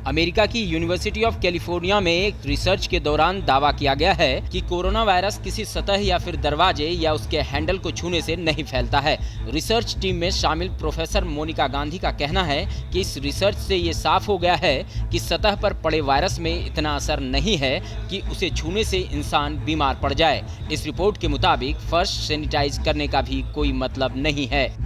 America की university of California में एक रिसर्च के दौरान दावा किया गया है कि कोरोना वायरस किसी सतह या फिर दरवाजे या उसके हैंडल को छूने से नहीं फैलता है। रिसर्च टीम में शामिल प्रोफेसर मोनिका गांधी का कहना है कि इस रिसर्च से ये साफ हो गया है कि सतह पर पड़े वायरस में इतना असर नहीं है कि उसे छूने से इंसान बीमार पड़ जाए। इस रिपोर्ट के मुताबिक फर्श सैनिटाइज करने का भी कोई मतलब नहीं है।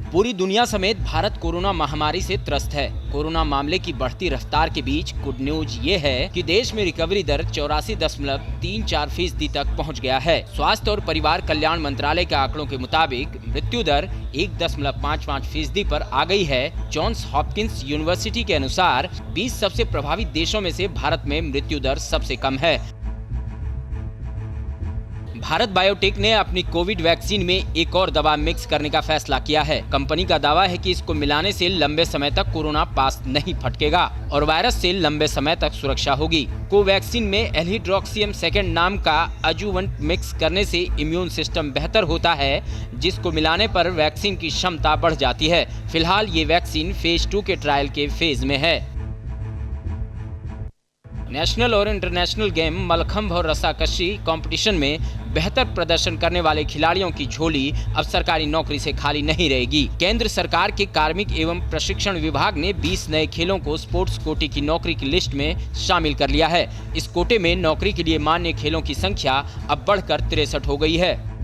पूरी दुनिया समेत भारत कोरोना महामारी से त्रस्त है। कोरोना मामले की बढ़ती रफ्तार के बीच गुड न्यूज ये है कि देश में रिकवरी दर 84.34% तक पहुंच गया है। स्वास्थ्य और परिवार कल्याण मंत्रालय के आंकड़ों के मुताबिक मृत्यु दर 1.55% पर आ गई है। जॉन्स हॉपकिंस यूनिवर्सिटी के अनुसार 20 सबसे प्रभावित देशों में से भारत में मृत्यु दर सबसे कम है। भारत बायोटेक ने अपनी कोविड वैक्सीन में एक और दवा मिक्स करने का फैसला किया है। कंपनी का दावा है कि इसको मिलाने से लंबे समय तक कोरोना पास नहीं फटकेगा और वायरस से लंबे समय तक सुरक्षा होगी। कोवैक्सीन में एल्हिड्रॉक्सियम सेकेंड नाम का एडजुवेंट मिक्स करने से इम्यून सिस्टम बेहतर होता है, जिसको मिलाने पर वैक्सीन की क्षमता बढ़ जाती है। फिलहाल ये वैक्सीन फेज 2 के ट्रायल के फेज में है। नेशनल और इंटरनेशनल गेम मलखंभ और रस्साकशी कंपटीशन में बेहतर प्रदर्शन करने वाले खिलाड़ियों की झोली अब सरकारी नौकरी से खाली नहीं रहेगी। केंद्र सरकार के कार्मिक एवं प्रशिक्षण विभाग ने 20 नए खेलों को स्पोर्ट्स कोटे की नौकरी की लिस्ट में शामिल कर लिया है। इस कोटे में नौकरी के लिए मान्य खेलों की संख्या अब बढ़कर 63 हो गई है।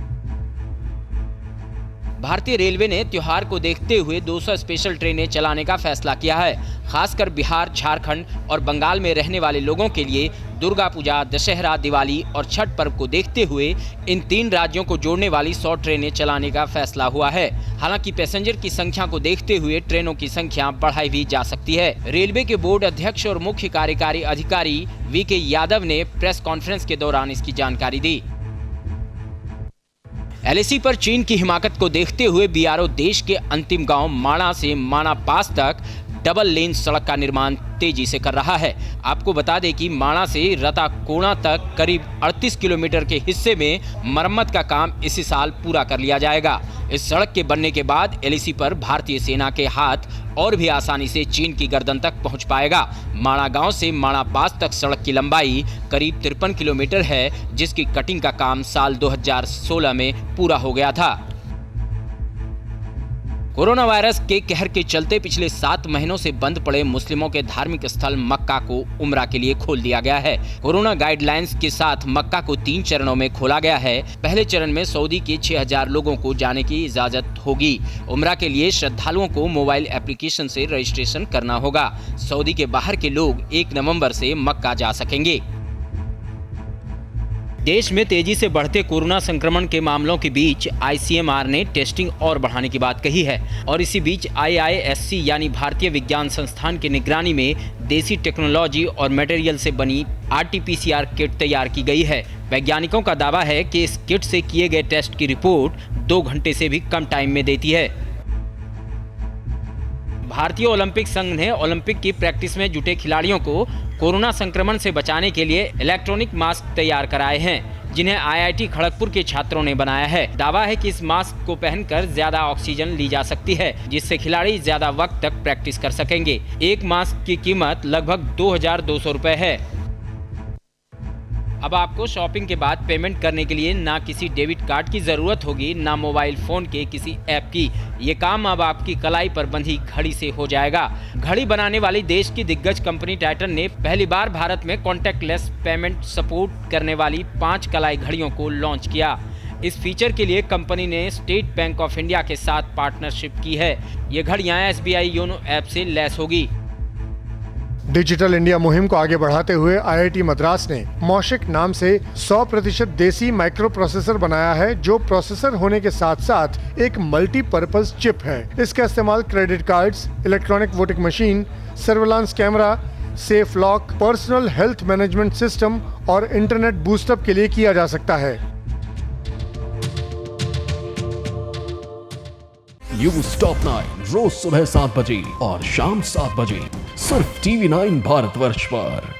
भारतीय रेलवे ने त्योहार को देखते हुए 200 स्पेशल ट्रेनें चलाने का फैसला किया है। खासकर बिहार, झारखंड और बंगाल में रहने वाले लोगों के लिए दुर्गा पूजा, दशहरा, दिवाली और छठ पर्व को देखते हुए इन 3 राज्यों को जोड़ने वाली 100 ट्रेनें चलाने का फैसला हुआ है। हालांकि पैसेंजर की संख्या को देखते हुए ट्रेनों की संख्या बढ़ाई भी जा सकती है। रेलवे के बोर्ड अध्यक्ष और मुख्य कार्यकारी अधिकारी वीके यादव ने प्रेस कॉन्फ्रेंस के दौरान इसकी जानकारी दी। एलएसी पर चीन की हिमाकत को देखते हुए बीआरओ देश के अंतिम गांव माणा से माणा पास तक डबल लेन सड़क का निर्माण तेजी से कर रहा है। आपको बता दें कि माणा से रताकोणा तक करीब 38 किलोमीटर के हिस्से में मरम्मत का काम इसी साल पूरा कर लिया जाएगा। इस सड़क के बनने के बाद एलएसी पर भारतीय सेना के हाथ और भी आसानी से चीन की गर्दन तक पहुंच पाएगा। माणा गांव से माणा पास तक सड़क की लंबाई करीब 53 किलोमीटर है, जिसकी कटिंग का काम साल 2016 में पूरा हो गया था। कोरोना वायरस के कहर के चलते पिछले 7 महीनों से बंद पड़े मुस्लिमों के धार्मिक स्थल मक्का को उम्रा के लिए खोल दिया गया है। कोरोना गाइडलाइंस के साथ मक्का को 3 चरणों में खोला गया है। पहले चरण में सऊदी के 6000 लोगों को जाने की इजाजत होगी। उम्रा के लिए श्रद्धालुओं को मोबाइल एप्लीकेशन से रजिस्ट्रेशन करना होगा। सऊदी के बाहर के लोग 1 नवंबर से मक्का जा सकेंगे। देश में तेजी से बढ़ते कोरोना संक्रमण के मामलों के बीच आईसीएमआर ने टेस्टिंग और बढ़ाने की बात कही है और इसी बीच आईआईएससी यानी भारतीय विज्ञान संस्थान की निगरानी में देसी टेक्नोलॉजी और मटेरियल से बनी आरटीपीसीआर किट तैयार की गई है। वैज्ञानिकों का दावा है कि इस किट से किए गए टेस्ट की रिपोर्ट 2 घंटे से भी कम टाइम में देती है। भारतीय ओलंपिक संघ ने ओलंपिक की प्रैक्टिस में जुटे खिलाड़ियों को कोरोना संक्रमण से बचाने के लिए इलेक्ट्रॉनिक मास्क तैयार कराए हैं, जिन्हें आईआईटी खड़गपुर के छात्रों ने बनाया है। दावा है कि इस मास्क को पहनकर ज्यादा ऑक्सीजन ली जा सकती है, जिससे खिलाड़ी ज्यादा वक्त तक प्रैक्टिस कर सकेंगे। एक मास्क की कीमत लगभग 2200 रुपए है। अब आपको शॉपिंग के बाद पेमेंट करने के लिए ना किसी डेबिट कार्ड की जरूरत होगी, ना मोबाइल फोन के किसी ऐप की। ये काम अब आपकी कलाई पर बंधी घड़ी से हो जाएगा। घड़ी बनाने वाली देश की दिग्गज कंपनी टाइटन ने पहली बार भारत में कॉन्टैक्टलेस पेमेंट सपोर्ट करने वाली 5 कलाई घड़ियों को लॉन्च किया। इस फीचर के लिए कंपनी ने स्टेट बैंक ऑफ इंडिया के साथ पार्टनरशिप की है। ये घड़ियां एसबीआई योनो ऐप से लैस होगी। डिजिटल इंडिया मुहिम को आगे बढ़ाते हुए आईआईटी मद्रास ने मौशिक नाम से 100% देसी माइक्रो प्रोसेसर बनाया है, जो प्रोसेसर होने के साथ साथ एक मल्टीपर्पज चिप है। इसका इस्तेमाल credit cards, electronic voting machine, surveillance camera, safe lock, personal health management system और इंटरनेट बूस्टअप के लिए किया जा सकता है। न्यूज टॉप 9 रोज सुबह 7 बजे और शाम 7 बजे सिर्फ TV9 भारतवर्ष पर।